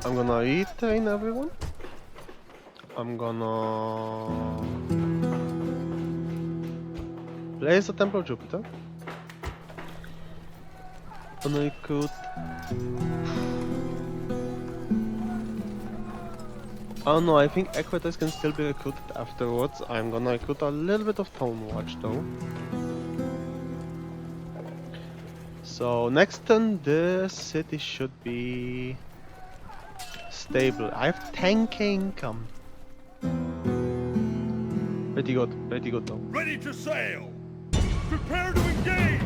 I'm gonna retrain everyone. I'm gonna place a Temple of Jupiter. Gonna recruit. Oh no, I think Equitas can still be recruited afterwards. I'm gonna recruit a little bit of Tone Watch though. So next turn the city should be stable. I have 10k income. Pretty good though. Ready to sail! Prepare to engage!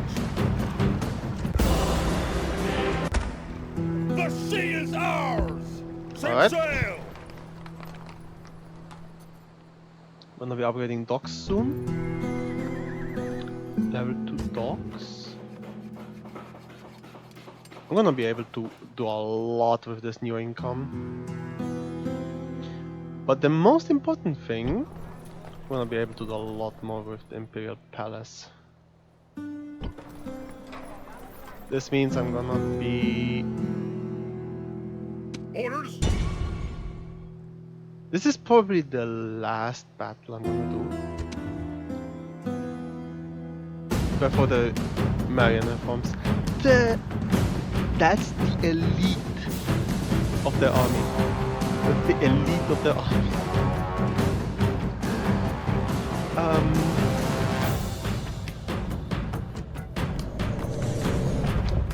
The sea is ours! Set Alright. sail! Gonna be upgrading docks soon. Level 2 docks. I'm gonna be able to do a lot with this new income. But the most important thing, I'm gonna be able to do a lot more with the Imperial Palace. This means I'm gonna be... Orders? This is probably the last battle I'm gonna do before the Marian reforms. That's the elite of the army. That's the elite of the army.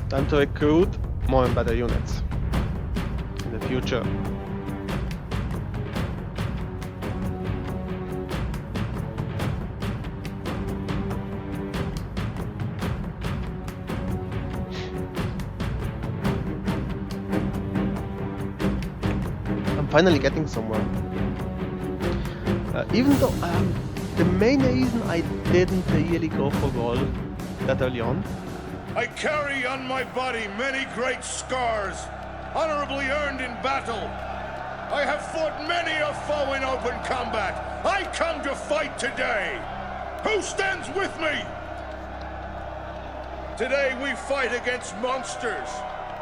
Time to recruit more and better units in the future. Finally getting somewhere. Even though the main reason I didn't really go for gold that early on. I carry on my body many great scars, honorably earned in battle. I have fought many a foe in open combat. I come to fight today. Who stands with me? Today we fight against monsters.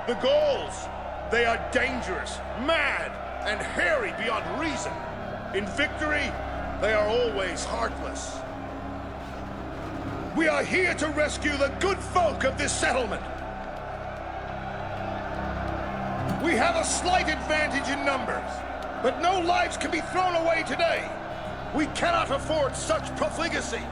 The Gauls, they are dangerous, mad, and hairy beyond reason. In victory, they are always heartless. We are here to rescue the good folk of this settlement. We have a slight advantage in numbers, but no lives can be thrown away today. We cannot afford such profligacy.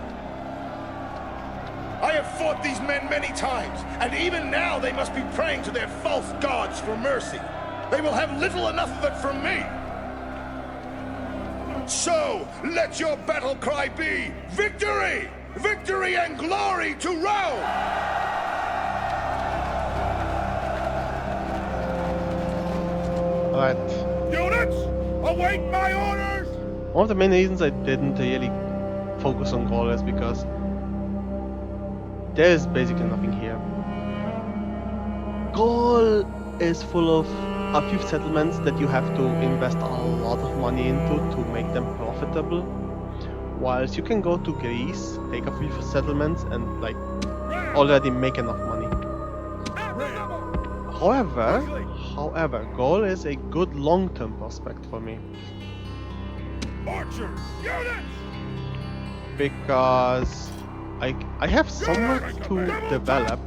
I have fought these men many times, and even now they must be praying to their false gods for mercy. They will have little enough of it from me. So, let your battle cry be, victory! Victory and glory to Rome! Alright. Units, await my orders! One of the main reasons I didn't really focus on Gaul is because there is basically nothing here. Gaul is full of a few settlements that you have to invest a lot of money into to make them profitable. Whilst you can go to Greece, take a few settlements and like already make enough money. However, Gaul is a good long-term prospect for me. Archers, units! Because I have somewhere to develop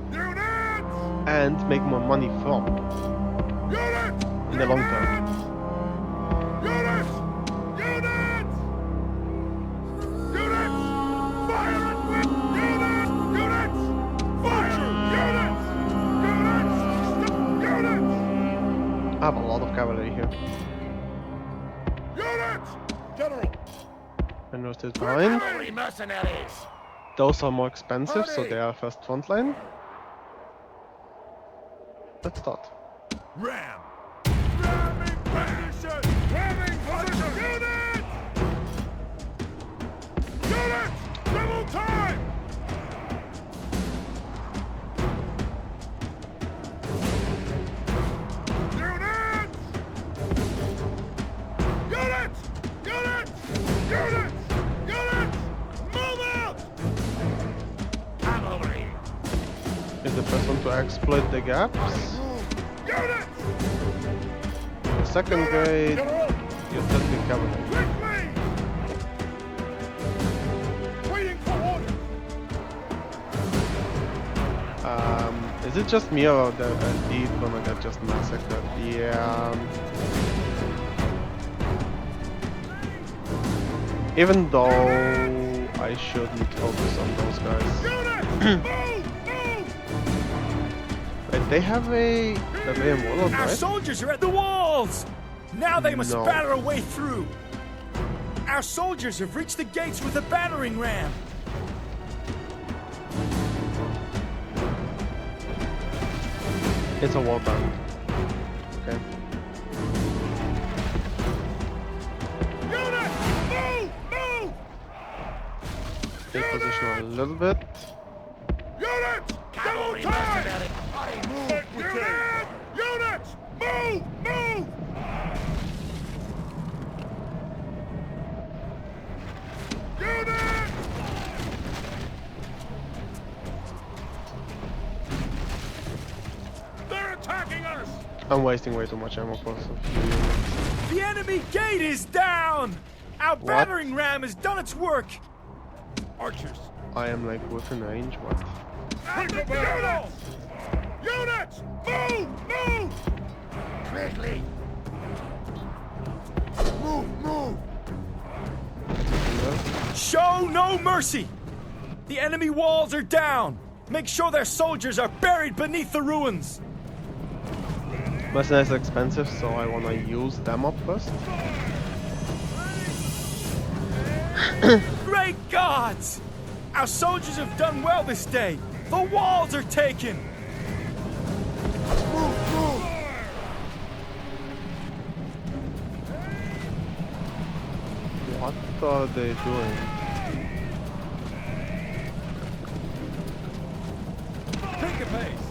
and make more money from in the long term. Units! Units! Units! Fire and whip! Units! Units! Fire! Units! Units! Units! I have a lot of cavalry here. Units! General! And those is behind. Cavalry mercenaries! Those are more expensive, so they are first front line. Let's start. Ram! Ramming position! Ramming position! Units! Units! Double time! Units! Units! Units! Units! Units! Move out! Cavalry! Is the first one to exploit the gaps. Units! The second grade, General! you're just cavalry. Quickly! Waiting for orders! Is it just me or the elite gonna get just massacred? Yeah. Even though I shouldn't focus on those guys. Units! Move! Move! Wait, they have a warlord, Our right? soldiers are at the walls! Now they must No. batter a way through. Our soldiers have reached the gates with a battering ram. It's a war band. Okay. Units! Move! Move! Take position a little bit. Units! Double time! Units! Units! Move! Move! Units! They're attacking us! I'm wasting way too much ammo for a few units. The enemy gate is down! Our battering ram has done its work! Archers! I am like within range, what? Units! Units! Move! Move! Quickly! Move! Move! Show no mercy! The enemy walls are down! Make sure their soldiers are buried beneath the ruins! Mercenaries are expensive, so I wanna use them up first. Great gods! Our soldiers have done well this day! The walls are taken! Move! Move! What are they doing? Take a pace!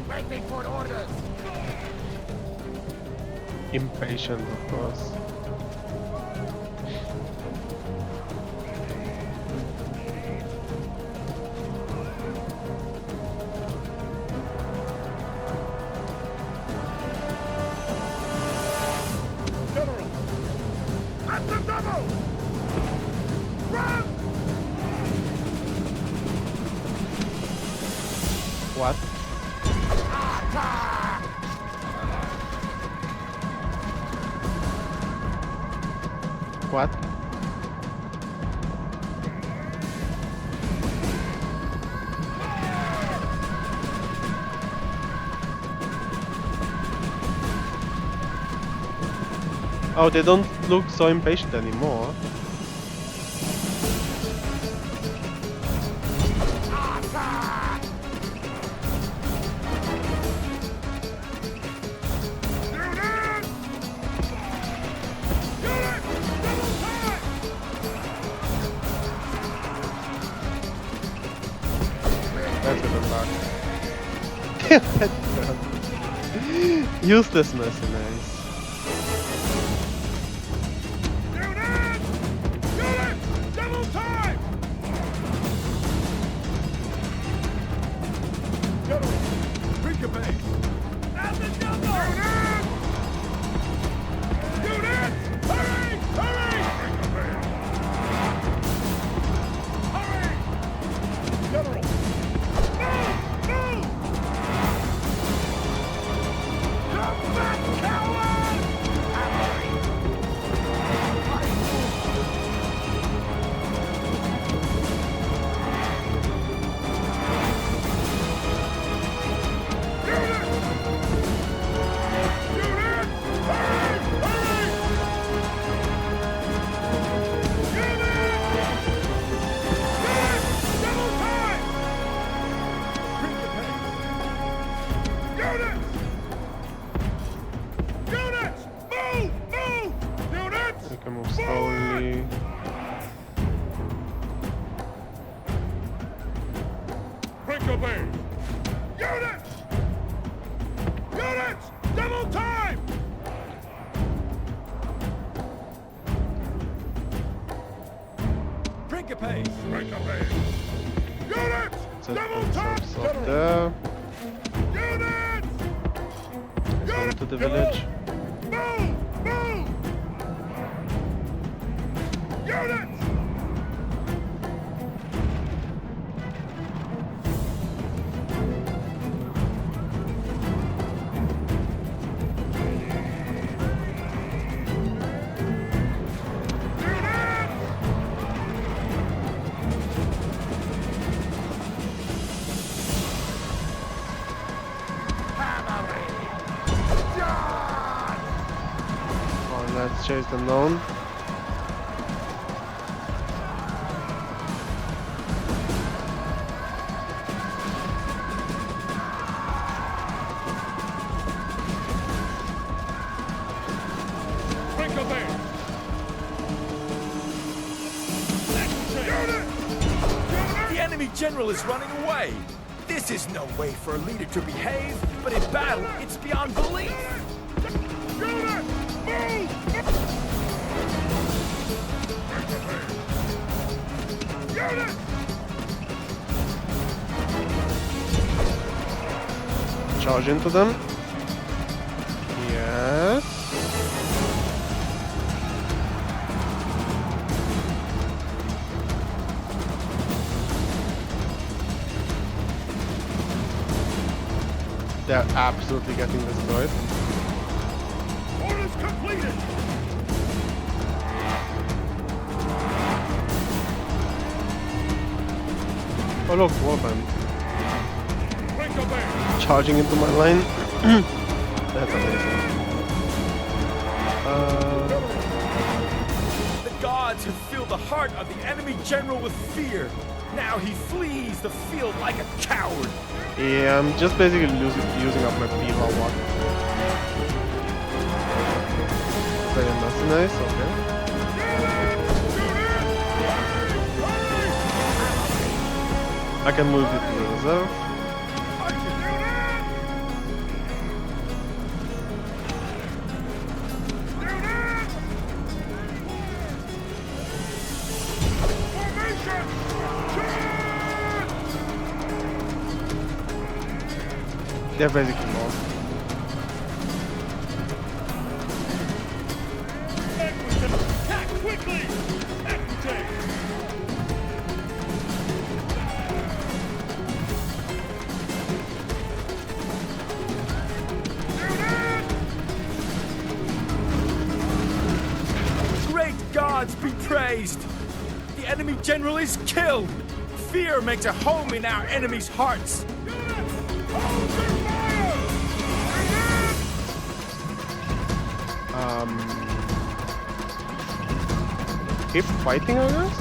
Waiting for orders! Impatient, of course. General! At the double! Run! What? What? Oh, they don't look so impatient anymore. Units! Units! Double time! That's a good luck. Useless mercenaries. Units! Units! Double time! General! Pick a base! At the double! Units! Units! Hurry! Hurry! Hurry! General! Move! Move! Come back, coward! Hurry! We can move slowly. Units! Units! Double time! Bring a pace. Break away. Unit! Set Double some tap! stuff there. Unit! Come to the village. Move! Move! Unit! Oh, let's chase them down. Break away. The enemy general is running away. This is no way for a leader to behave, but in battle, it's beyond belief. Unit! Move! Unit! Charge into them. Yes. They're absolutely getting destroyed. Orders completed! Oh look, warband. Break away! Charging into my line. That's amazing. The gods have filled the heart of the enemy general with fear. Now he flees the field like a coward. Yeah, I'm just basically using up my beam or what. Very nice, okay. I can move it to the reserve. They're basically lost. Attack quickly! Activate! Great gods be praised! The enemy general is killed! Fear makes a home in our enemies' hearts! Keep fighting, I guess?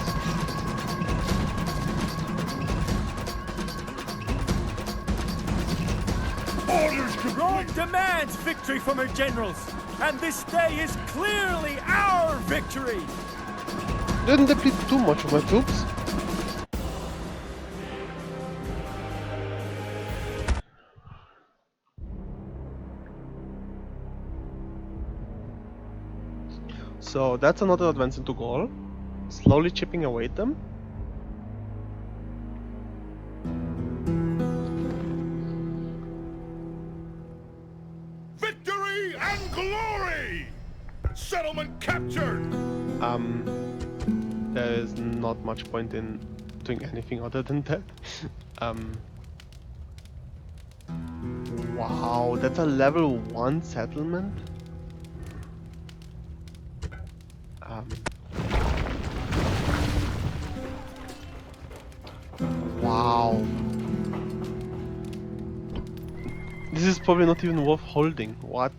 Orders Rome demands victory from her generals, and this day is clearly our victory! Didn't deplete too much of my troops. So that's another advance into Gaul. Slowly chipping away at them. Victory and glory! Settlement captured! There is not much point in doing anything other than that. Wow, that's a level 1 settlement? Wow. This is probably not even worth holding. What?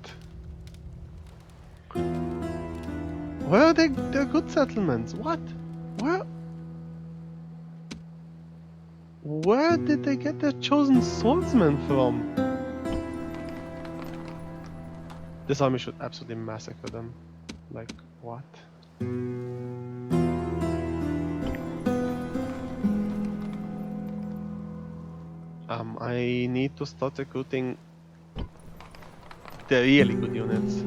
Where are they? They're good settlements. What? Where did they get their chosen swordsmen from? This army should absolutely massacre them. Like, what? I need to start recruiting the really good units.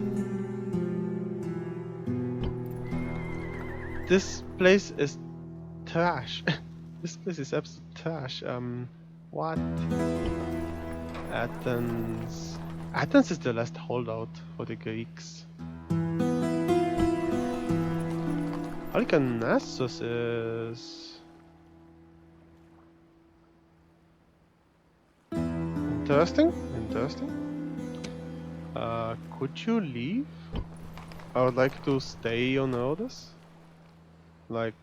This place is trash. This place is absolute trash. What? Athens. Athens is the last holdout for the Greeks. Halicarnassus is interesting. Could you leave? I would like to stay on Rhodes. Like,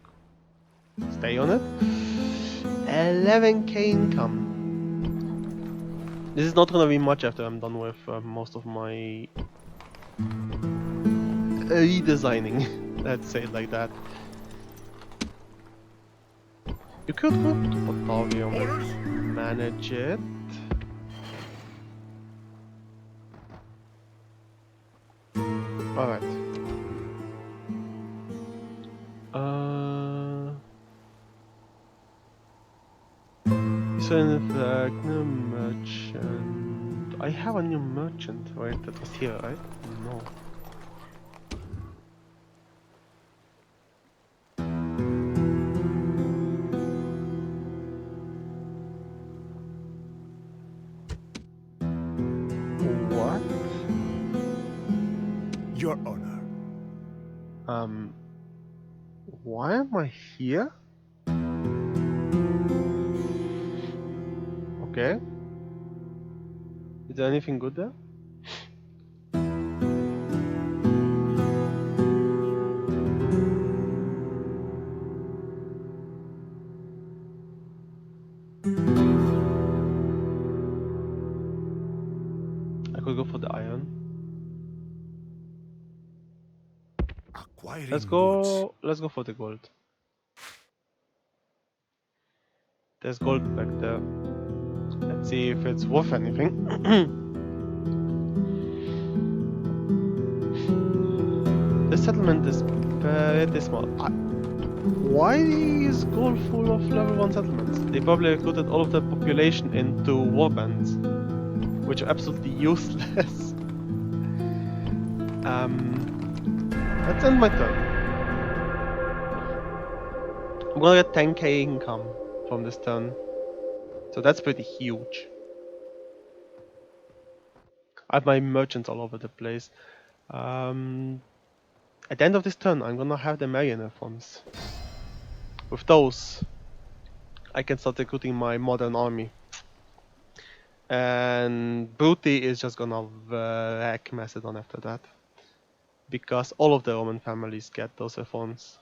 stay on it. 11k income. This is not gonna be much after I'm done with most of my redesigning. Let's say it like that. You could go to Batavium and manage it. Alright. So in fact, new merchant. I have a new merchant, right? That was here, right? No. What? Your Honor. Why am I here? Okay. Is there anything good there? I could go for the iron. Acquiring Let's goods. go for the gold. There's gold back there. Let's see if it's worth anything. This settlement is pretty small. Why is gold full of level 1 settlements? They probably recruited all of the population into warbands, which are absolutely useless. Let's end my turn. I'm gonna get 10k income from this turn. So that's pretty huge. I have my merchants all over the place. At the end of this turn, I'm gonna have the marian reforms. With those, I can start recruiting my modern army. And Booty is just gonna wreck Macedon after that. Because all of the Roman families get those reforms.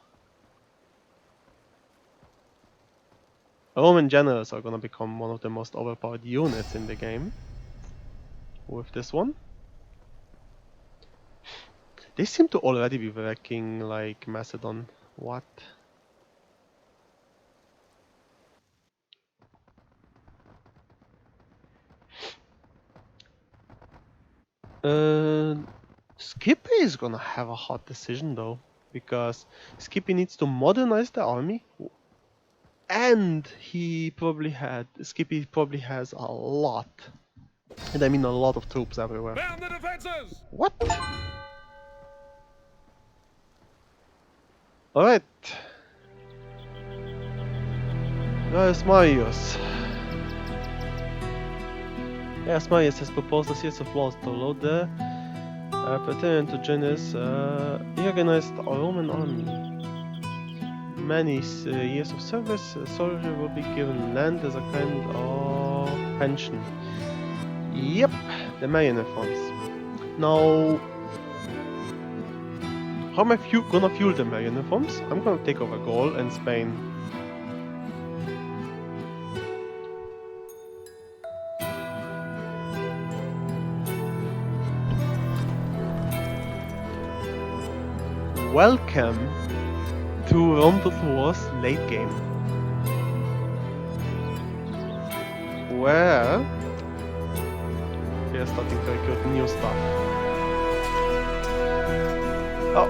Roman generals are gonna become one of the most overpowered units in the game. With this one. They seem to already be wrecking like Macedon. What? Skippy is gonna have a hard decision though, because Skippy needs to modernize the army, and Skippy probably has a lot, and I mean a lot of troops everywhere. Man the defenses! What? Alright. Where's Marius? Yes, Marius has proposed a series of laws to allow the Praetorian to join us. He organized a Roman army. Many years of service, a soldier will be given land as a kind of pension. Yep, the Marian reforms. Now, how am I gonna fuel the Marian reforms? I'm gonna take over Gaul and Spain. Welcome to Rome Total War's late game, where we are starting to recruit new stuff. Oh,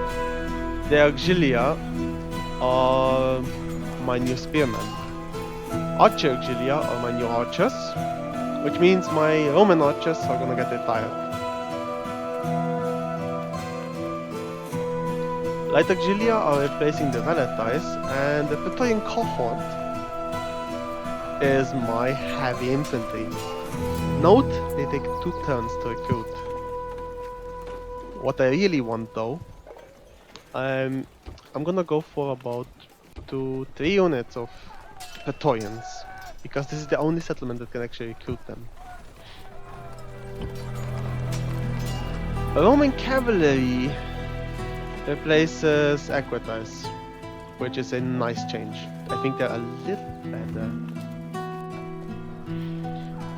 the Auxilia are my new spearmen. Archer Auxilia are my new archers, which means my Roman archers are gonna get retired. Light auxilia are replacing the Velatize, and the Praetorian cohort is my heavy infantry. Note, they take 2 turns to recruit. What I really want though, I'm gonna go for about 2-3 units of Praetorians, because this is the only settlement that can actually recruit them. Roman cavalry replaces Equites, which is a nice change. I think they're a little better.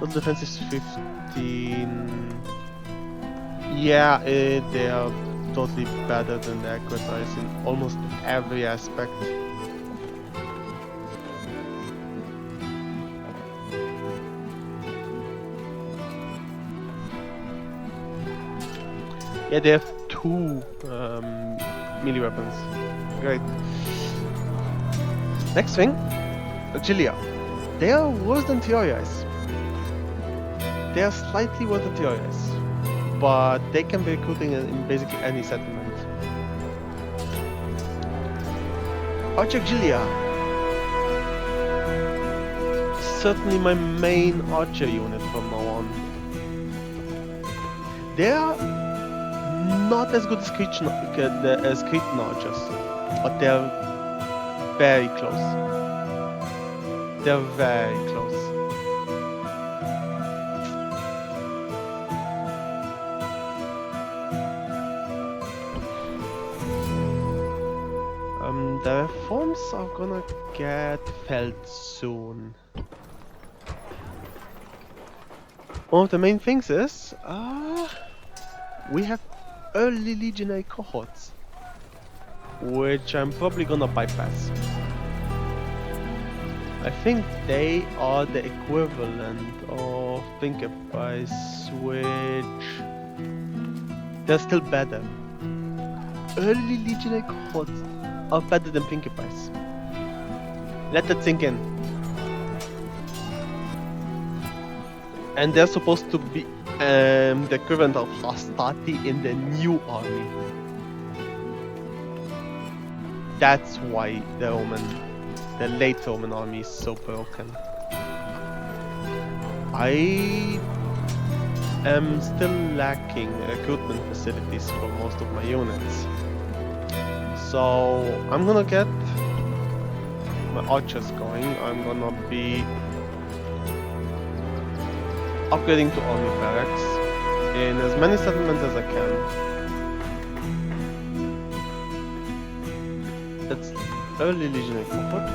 Total defense is 15. Yeah, they are totally better than the Equites in almost every aspect. Yeah, they have 2 melee weapons. Great. Next thing, Auxilia. They are worse than Theories. They are slightly worse than Theories, but they can be recruiting in basically any settlement. Arch Auxilia. Certainly my main archer unit from now on. They are not as good as Cretan archers, but they're very close. They're very close. The reforms are gonna get felt soon. One of the main things is, we have early legionary cohorts, which I'm probably gonna bypass. I think they are the equivalent of Pinkerpies, which they're still better. Early legionary cohorts are better than Pinkerpies. Let that sink in. And they're supposed to be the equivalent of Hastati in the new army. That's why the late Roman army is so broken. I am still lacking recruitment facilities for most of my units. So I'm gonna get my archers going. I'm gonna be upgrading to army barracks in as many settlements as I can. That's early legionary cohort.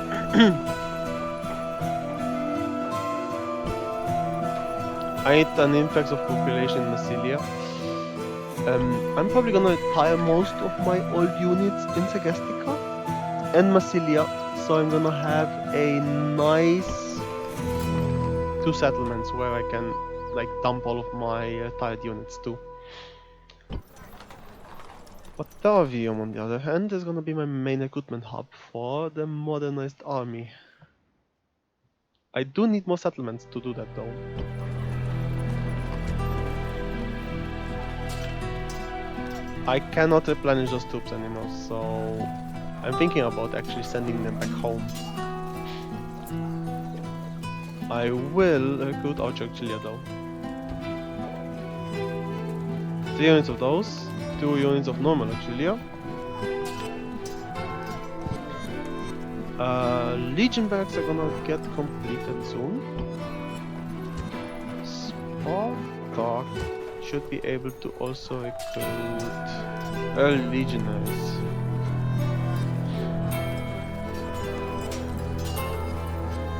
I need an influx of population in Massilia. I'm probably gonna retire most of my old units in Segestica and Massilia, so I'm gonna have a nice 2 settlements where I can like dump all of my tired units too. Batavium, on the other hand, is gonna be my main recruitment hub for the modernized army. I do need more settlements to do that though. I cannot replenish those troops anymore, so I'm thinking about actually sending them back home. I will recruit Archer Auxilia though. 3 units of those, 2 units of normal Auxilia. Legion barracks are gonna get completed soon. Spartak should be able to also recruit early legionaries.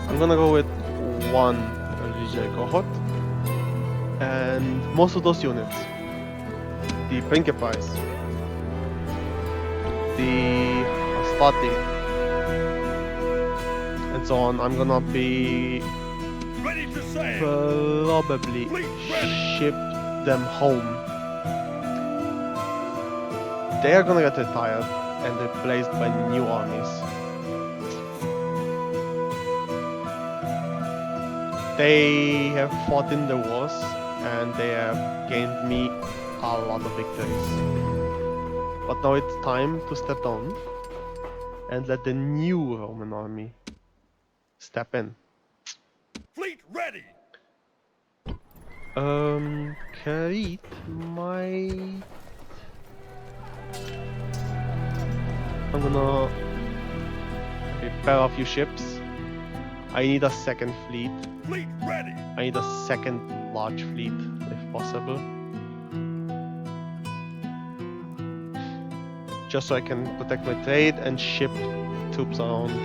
I'm gonna go with 1 early legionary cohort, and most of those units, the Principes, the Astati, and so on, I'm gonna be Ready to sail. probably ship them home. They are gonna get retired and replaced by new armies. They have fought in the wars and they have gained me a lot of victories. But now it's time to step down and let the new Roman army step in. Fleet ready! Crete might... I'm gonna repair a few ships. I need a second fleet. Fleet ready! I need a second large fleet, if possible. Just so I can protect my trade and ship troops around.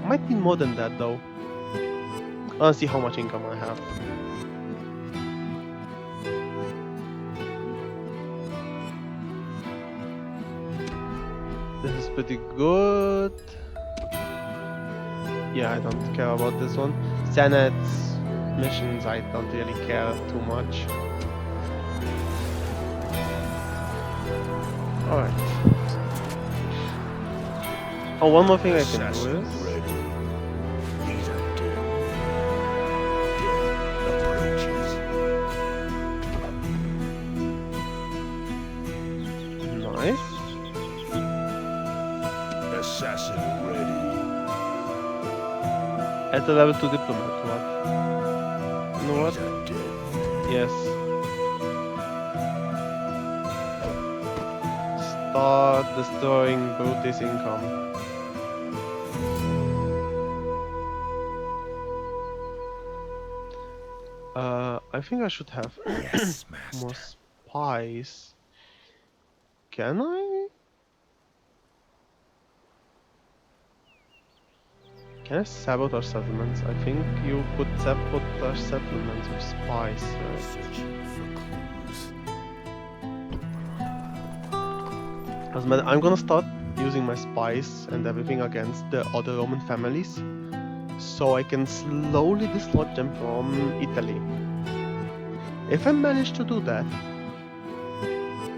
Might need more than that though. I wanna see how much income I have. This is pretty good. Yeah, I don't care about this one. Senate's missions, I don't really care too much. Alright. Oh, one more thing I can do is... Nice. Assassin ready. At the level 2 diplomat, what? You know what? Yes. Start destroying Brutus' income. I think I should have Yes, more master. spies. Can I? Can I sabotage settlements? I think you could sabotage settlements with spies, right? Searching for clues. I'm gonna start using my spies and everything against the other Roman families, so I can slowly dislodge them from Italy. If I manage to do that,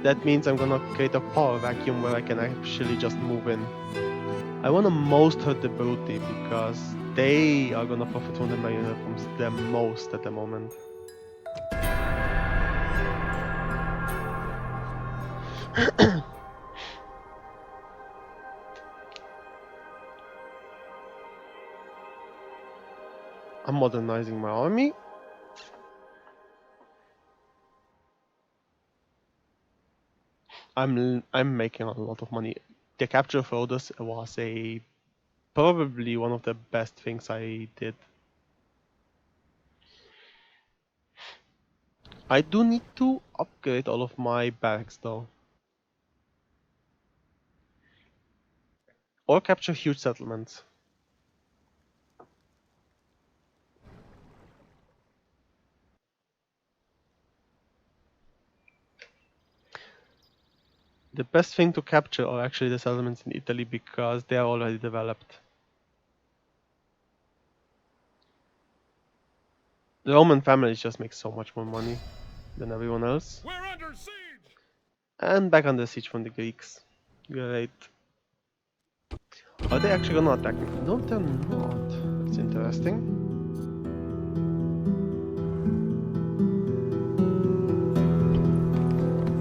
that means I'm gonna create a power vacuum where I can actually just move in. I wanna most hurt the Bruti because they are gonna profit from the marian reforms the most at the moment. I'm modernizing my army. I'm making a lot of money. The capture of Rhodes was probably one of the best things I did. I do need to upgrade all of my barracks though. Or capture huge settlements. The best thing to capture are actually the settlements in Italy because they are already developed. The Roman families just make so much more money than everyone else. We're under siege! And back under siege from the Greeks. Great. Are they actually gonna attack me? No, they're not. That's interesting.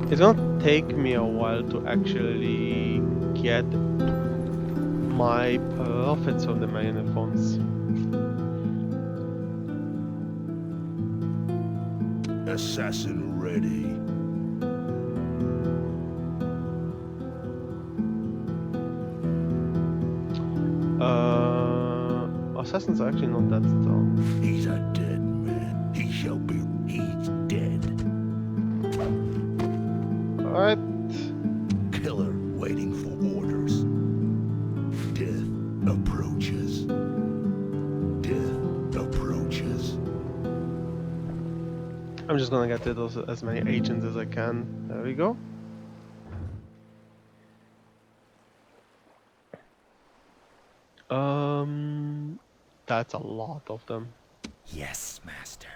It's gonna take me a while to actually get my profits from the marian reforms. Assassin ready. Assassins are actually not that strong. He's a dead man. He shall be. He's dead. Alright. Killer waiting for orders. Death approaches. Death approaches. I'm just gonna get rid of as many agents as I can. There we go. That's a lot of them. Yes, master.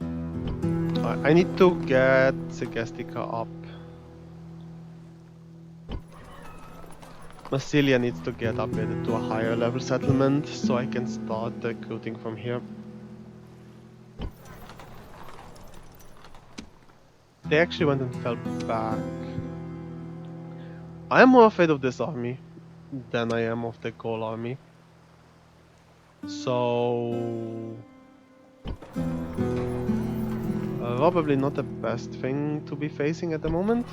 I need to get Segestica up. Massilia needs to get upgraded to a higher level settlement so I can start recruiting from here. They actually went and fell back. I am more afraid of this army than I am of the Gaul army. So... probably not the best thing to be facing at the moment.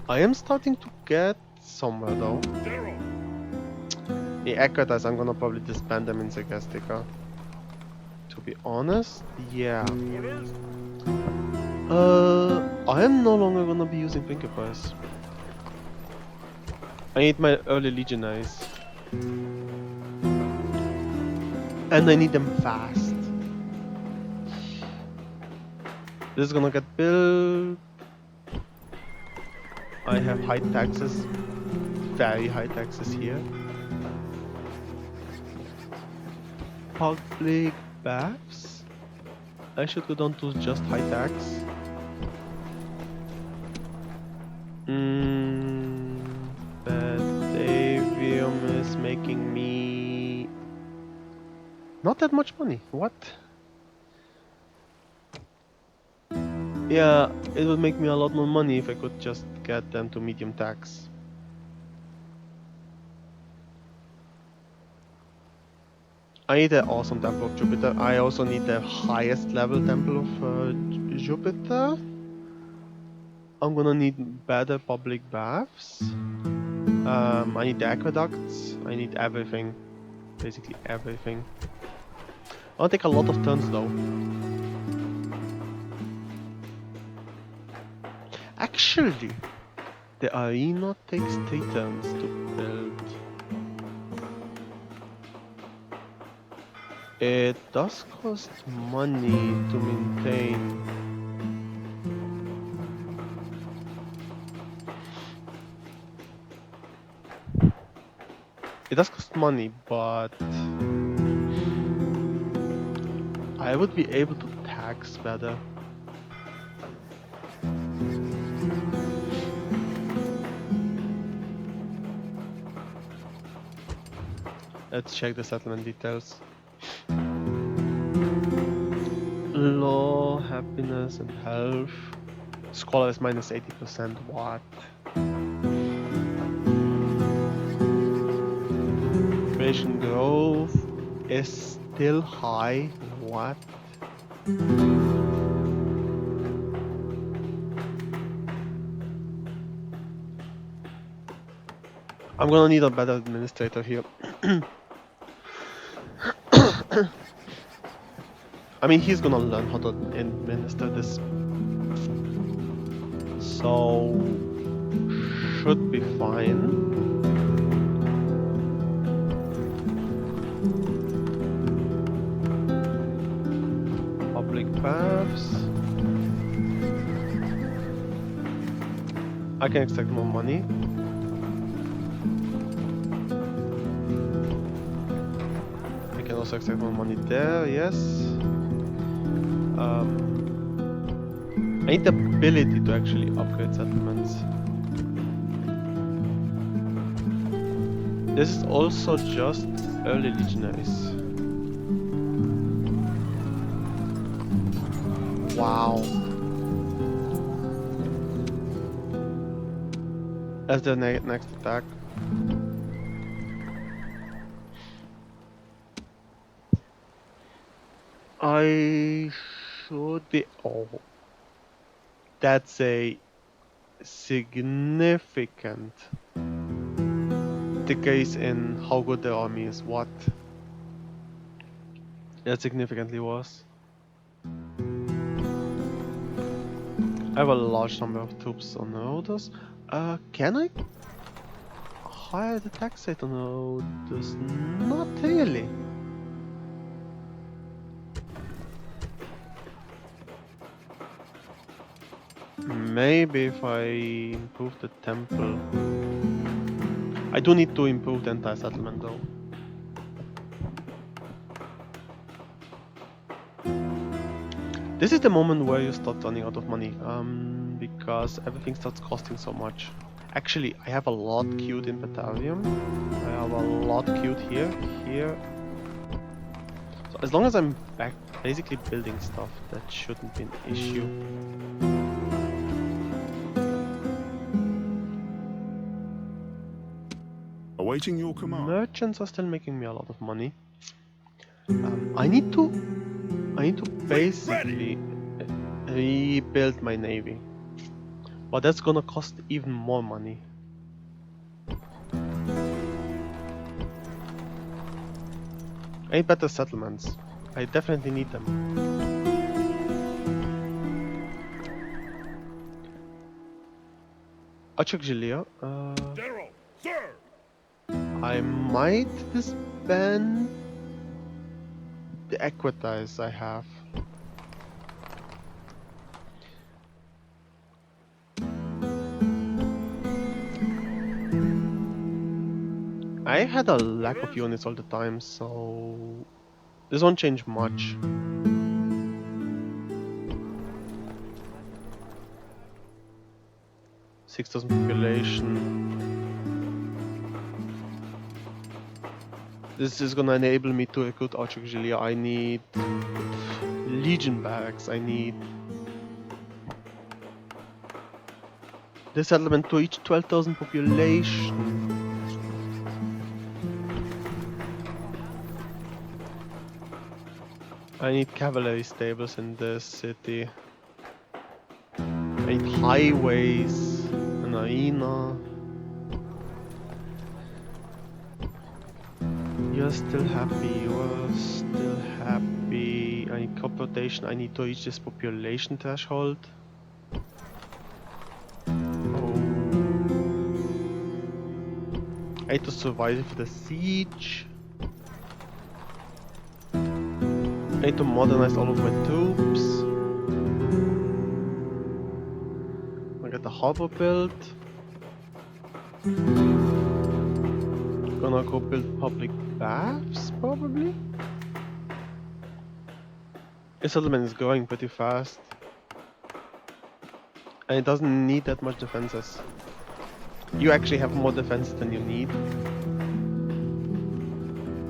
I am starting to get somewhere though. The Equitas, I'm gonna probably disband them in Segestica. To be honest, yeah. I am no longer gonna be using Principals. I need my early legionaries. And I need them fast. This is gonna get built. I have high taxes. Very high taxes here. Public baths? I should go down to just high tax. Batavium is making me not that much money. What? Yeah, it would make me a lot more money if I could just get them to medium tax. I need an awesome Temple of Jupiter. I also need the highest level Temple of Jupiter. I'm gonna need better public baths. I need the aqueducts. I need everything. Basically everything. I'll take a lot of turns though. Actually, the arena takes 3 turns to build. It does cost money to maintain. It does cost money, but I would be able to tax better. Let's check the settlement details. Law, happiness and health. Scholar is minus 80%. What? Population growth is still high. What? I'm gonna need a better administrator here. I mean, he's gonna learn how to administer this. So, should be fine. Public baths. I can extract more money. I can also extract more money there, yes. I need the ability to actually upgrade settlements. This is also just early legionaries. Wow. As the next attack. I should be... Oh. That's a significant decrease in how good the army is. What? That significantly worse. I have a large number of troops on the orders. Can I hire the tax rate on the orders? Not really. Maybe if I improve the temple. I do need to improve the entire settlement though. This is the moment where you start running out of money, because everything starts costing so much. Actually, I have a lot queued in Batavium. I have a lot queued here. So as long as I'm back basically building stuff, that shouldn't be an issue. Awaiting your command. Merchants are still making me a lot of money. I need to basically rebuild my navy, but that's gonna cost even more money. I need better settlements. I definitely need them. General, General, sir! I might disband the equities I have. I had a lack of units all the time, so this won't change much. $6,000 population. This is gonna enable me to recruit auxiliary. I need legion barracks. I need this settlement to reach 12,000 population. I need cavalry stables in this city. I need highways, an arena. You're still happy, you're still happy. I need crop rotation, I need to reach this population threshold. Oh. I need to survive the siege. I need to modernize all of my troops. I got the harbor built. Gonna go build public baths, probably? This settlement is growing pretty fast. And it doesn't need that much defenses. You actually have more defense than you need.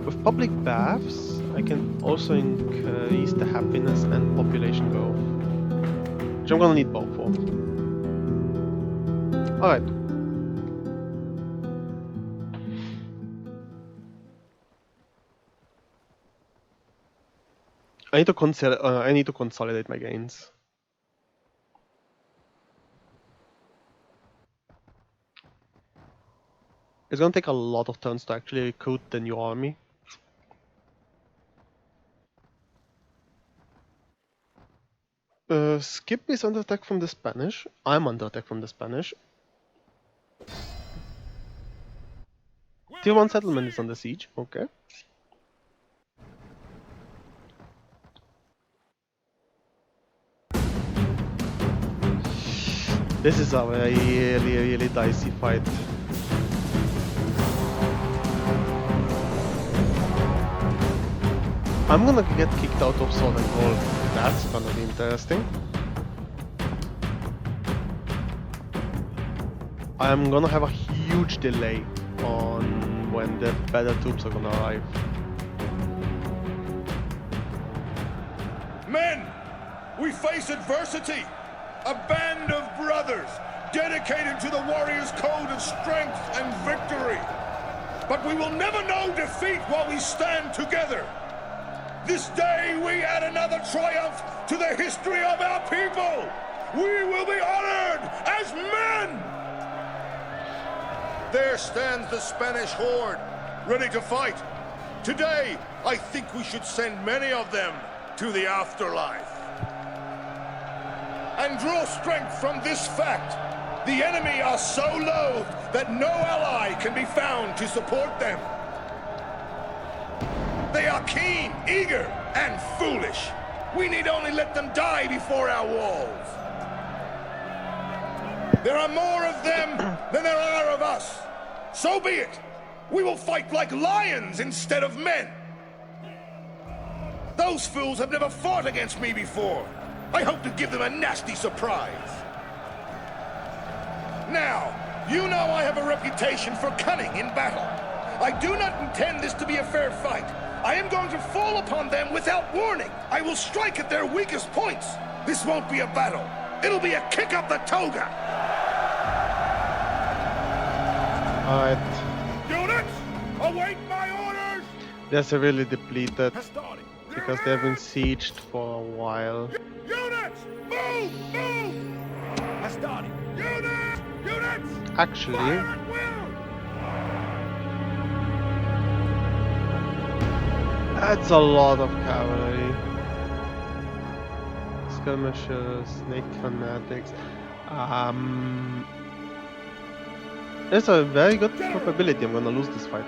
With public baths, I can also increase the happiness and population growth. Which I'm gonna need both for. Alright. I need to consolidate my gains. It's gonna take a lot of turns to actually recruit the new army. Skip is under attack from the Spanish. I'm under attack from the Spanish. Tier 1 settlement is under siege, okay. This is a really dicey fight. I'm gonna get kicked out of Sword and Gold. That's gonna be interesting. I'm gonna have a huge delay on when the better troops are gonna arrive. Men, we face adversity. A band of brothers dedicated to the warrior's code of strength and victory. But we will never know defeat while we stand together. This day we add another triumph to the history of our people. We will be honored as men. There stands the Spanish horde, ready to fight. Today, I think we should send many of them to the afterlife. And draw strength from this fact. The enemy are so loathed that no ally can be found to support them. They are keen, eager, and foolish. We need only let them die before our walls. There are more of them than there are of us. So be it. We will fight like lions instead of men. Those fools have never fought against me before. I hope to give them a nasty surprise. Now, you know I have a reputation for cunning in battle. I do not intend this to be a fair fight. I am going to fall upon them without warning. I will strike at their weakest points. This won't be a battle. It'll be a kick up the toga. Alright. Units, They're severely depleted Hastari! because they've been sieged for a while. Units! Move! Move! Hastari! Units! Units! Actually, Fire at will! that's a lot of cavalry. Skirmishers, snake fanatics. There's a very good probability I'm gonna lose this fight.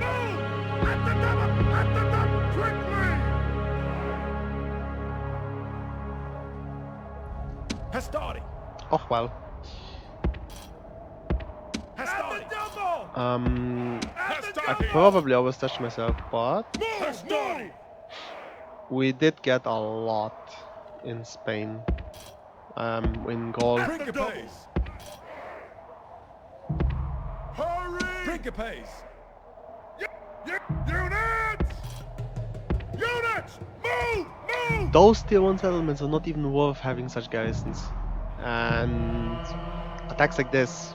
Move! At the top! At the top! Quickly! Hastari! Oh well. Hastari! I probably overstretched myself, but Hastari! we did get a lot in Spain. In Gaul. Bring a pace! Hurry! Bring a pace! Units! Units! Move! Move! Those tier 1 settlements are not even worth having such garrisons. And attacks like this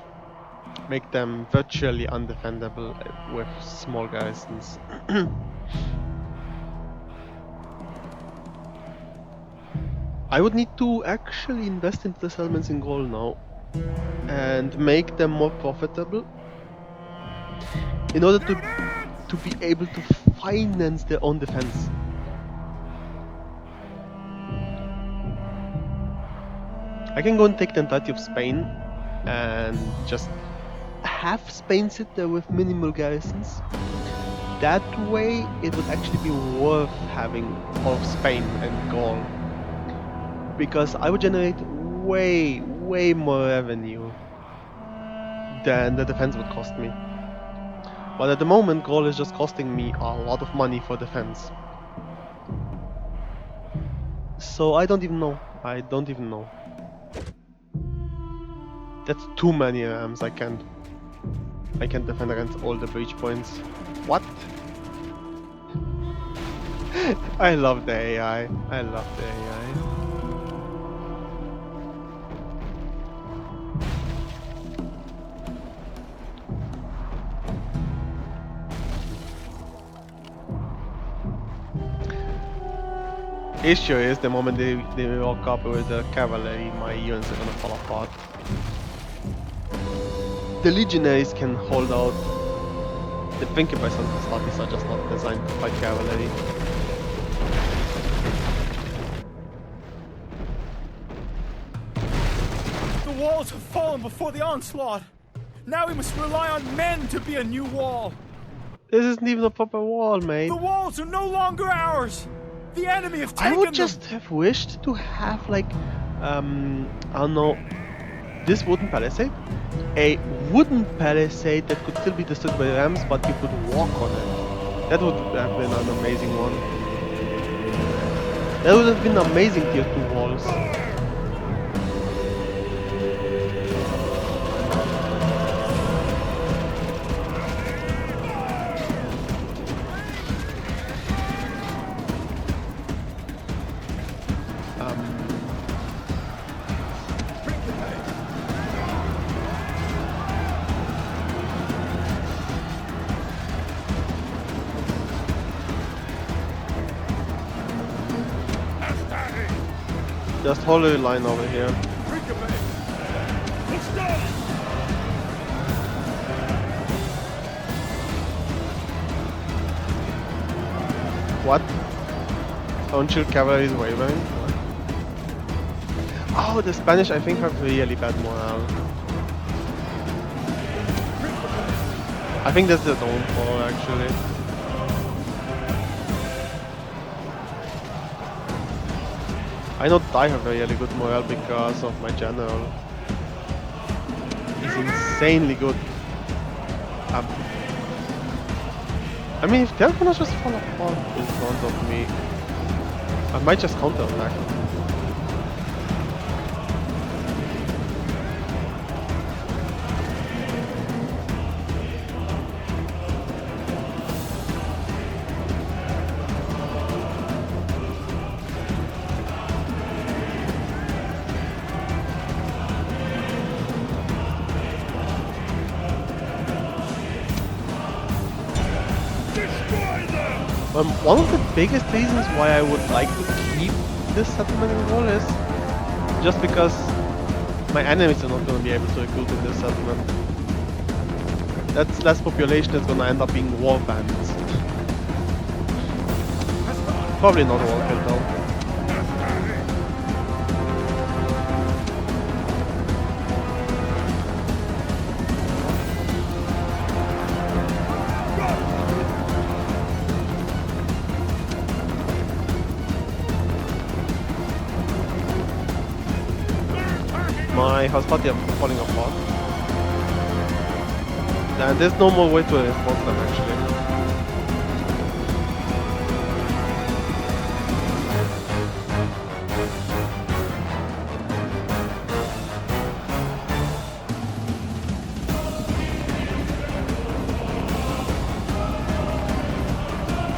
make them virtually undefendable with small garrisons. I would need to actually invest into the settlements in Gaul now and make them more profitable in order to be able to finance their own defense. I can go and take the entirety of Spain and just have Spain sit there with minimal garrisons. That way it would actually be worth having all of Spain and Gaul, because I would generate way more revenue than the defense would cost me. But at the moment Gaul is just costing me a lot of money for defense. So I don't even know. That's too many rams. I can't defend against all the breach points. What? I love the AI. I love the AI. Issue is the moment they walk up with the cavalry, my units are gonna fall apart. The legionaries can hold out. The Principes and Statis are just not designed to fight cavalry. The walls have fallen before the onslaught! Now we must rely on men to be a new wall! This isn't even a proper wall, mate. The walls are no longer ours! The enemy have I taken would just have wished to have like, I don't know, this wooden palisade. A wooden palisade that could still be destroyed by rams, but you could walk on it. That would have been an amazing one. That would have been amazing tier 2 walls. Just hold a line over here. What? Don't you cavalry is wavering? Oh, the Spanish I think have really bad morale. I think that's the downfall actually. I know I have really good morale because of my general. He's insanely good. I mean, if they're gonna just fall apart in front of me, I might just counterattack. One of the biggest reasons why I would like to keep this settlement in war is just because my enemies are not going to be able to recruit in this settlement. That's less population that's going to end up being war bandits. Probably not all killed though. My house party are falling apart. And there's no more way to reinforce them actually.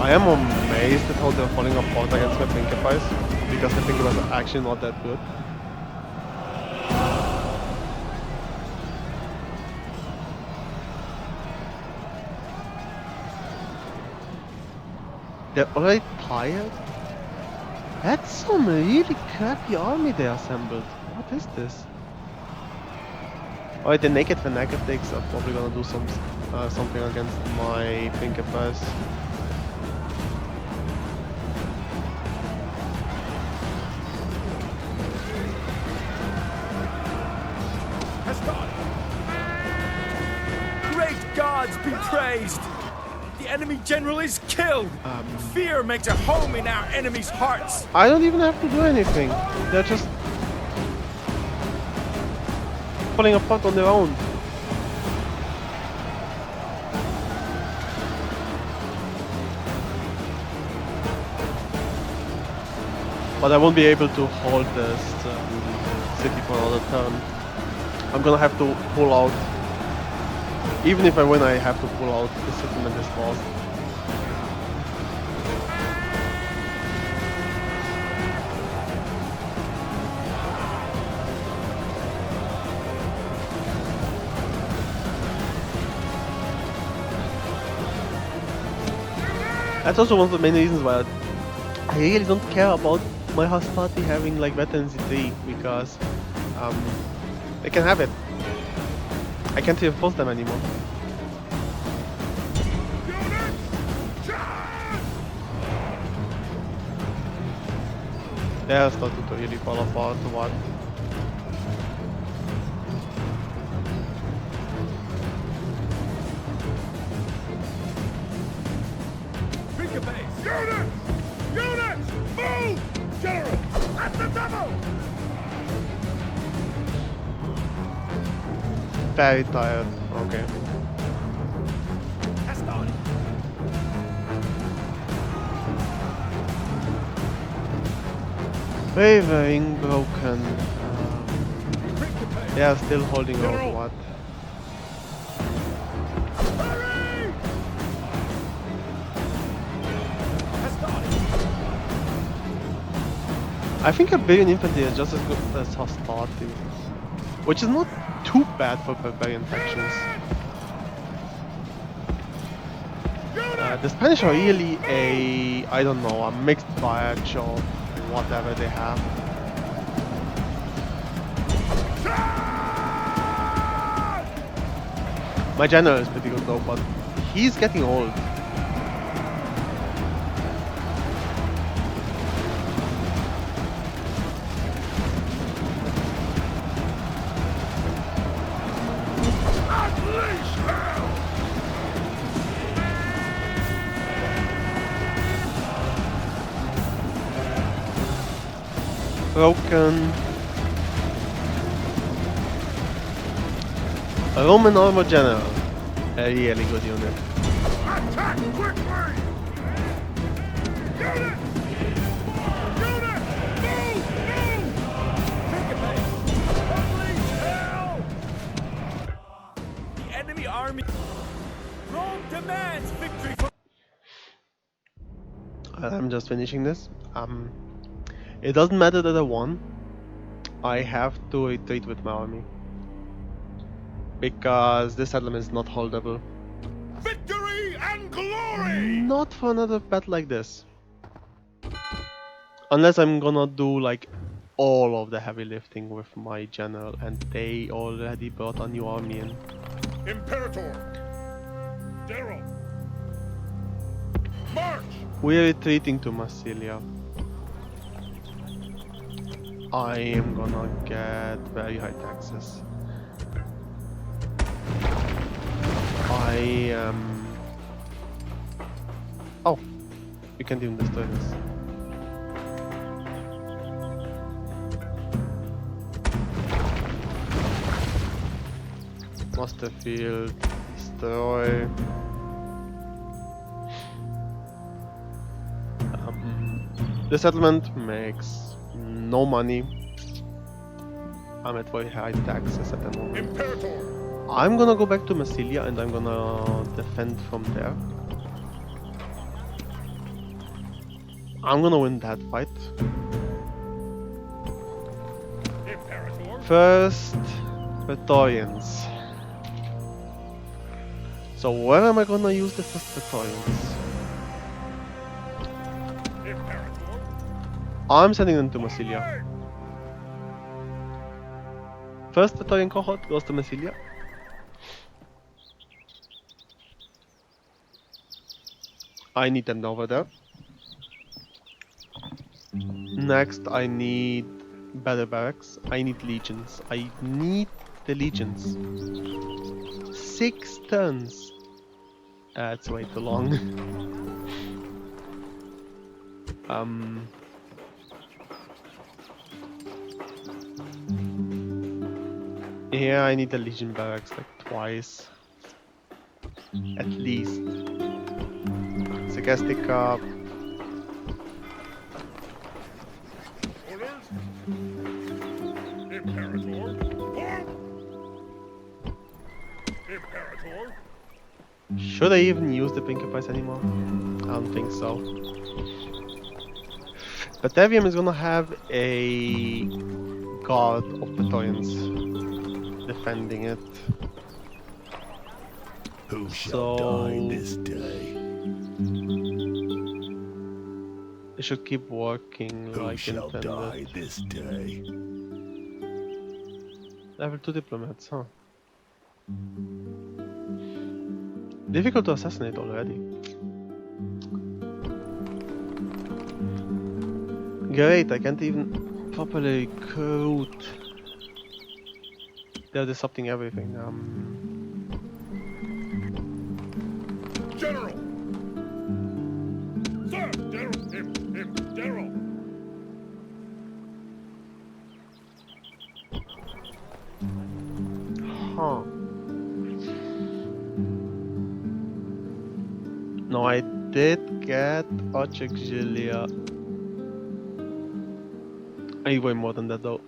I am amazed at how they're falling apart against my Pinkifies, because the Pinkifies are actually not that good. They're already tired? That's some really crappy army they assembled. What is this? Alright, the naked fanatics are probably gonna do something against my Pinkifies. Great gods be praised! The enemy general is killed! Fear makes a home in our enemies' hearts! I don't even have to do anything. They're just falling apart on their own. But I won't be able to hold this city for another turn. I'm gonna have to pull out. Even if I win, I have to pull out. The settlement is lost. That's also one of the main reasons why I really don't care about my house party having like veterans 3, because they can have it. I can't reinforce them anymore. They're starting to really fall apart. What? Units! Units! Move! General! At the double! Very tired. Okay. Wavering broken. They are still holding out. What? I think a Barbarian infantry is just as good as hostility, which is not too bad for barbarian factions. The Spanish are really I don't know, a mixed batch of whatever they have. My general is pretty good though, but he's getting old. Broken. A Roman armor general. A really good unit. Attack quickly! Unit! Unit! Move! The enemy army... Rome demands victory for... I'm just finishing this. It doesn't matter that I won. I have to retreat with my army, because this settlement is not holdable. Victory and glory! Not for another battle like this. Unless I'm gonna do like all of the heavy lifting with my general, and they already brought a new army in. Imperator! Daryl! March! We're retreating to Massilia. I am gonna get very high taxes. I am... Oh! We can't even destroy this. Master field, destroy. The settlement makes no money. I'm at very high taxes at the moment. Imperator! I'm gonna go back to Massilia and I'm gonna defend from there. I'm gonna win that fight. Imperator! First, Praetorians. So where am I gonna use the first Praetorians? Imperator! I'm sending them to Massilia. First Praetorian cohort goes to Massilia. I need them over there. Next, I need better barracks. I need legions. I need the legions. 6 turns. That's way too long. Yeah, I need the legion barracks like twice. At least. Sagastica. Orders? Imperator! Imperator! Should I even use the Pinky Price anymore? I don't think so. Batavium is gonna have a guard of Praetorians defending it. Who shall die this day? They should keep working Who like shall intended. die this day? Level 2 diplomats, huh? Difficult to assassinate already. Great, I can't even properly recruit. They're disrupting everything. General! Sir! Daryl! Daryl! Huh. No, I did get Auxilia. I need way more than that though.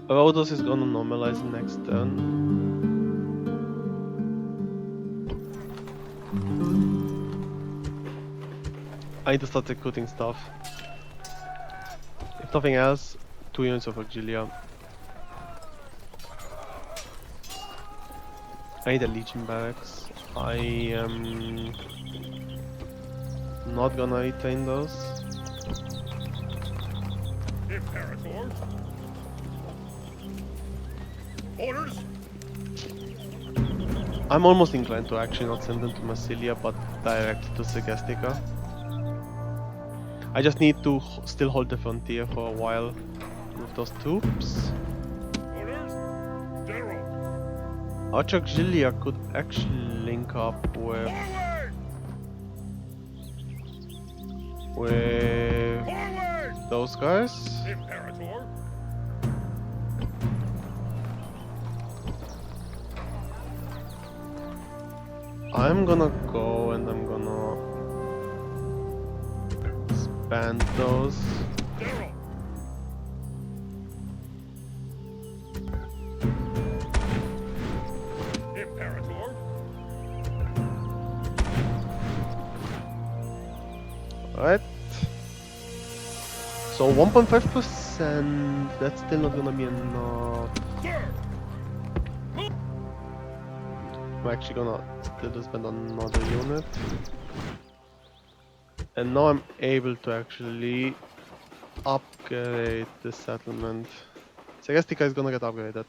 Rhodos is gonna normalize next turn. I need to start recruiting stuff. If nothing else, 2 units of Auxilia. I need a Legion barracks. I am not gonna retain those. Imperator! Orders? I'm almost inclined to actually not send them to Massilia, but direct to Segastica. I just need to still hold the frontier for a while with those troops. Orders? Daryl! Auxilia could actually link up with Forward! Forward! those guys. Imperator! I'm gonna go and I'm gonna spend those. Daryl! Imperator! Alright. So 1.5% this, and that's still not gonna be enough. I'm actually gonna still spend another unit. And now I'm able to actually upgrade this settlement. So I guess the guy's gonna get upgraded.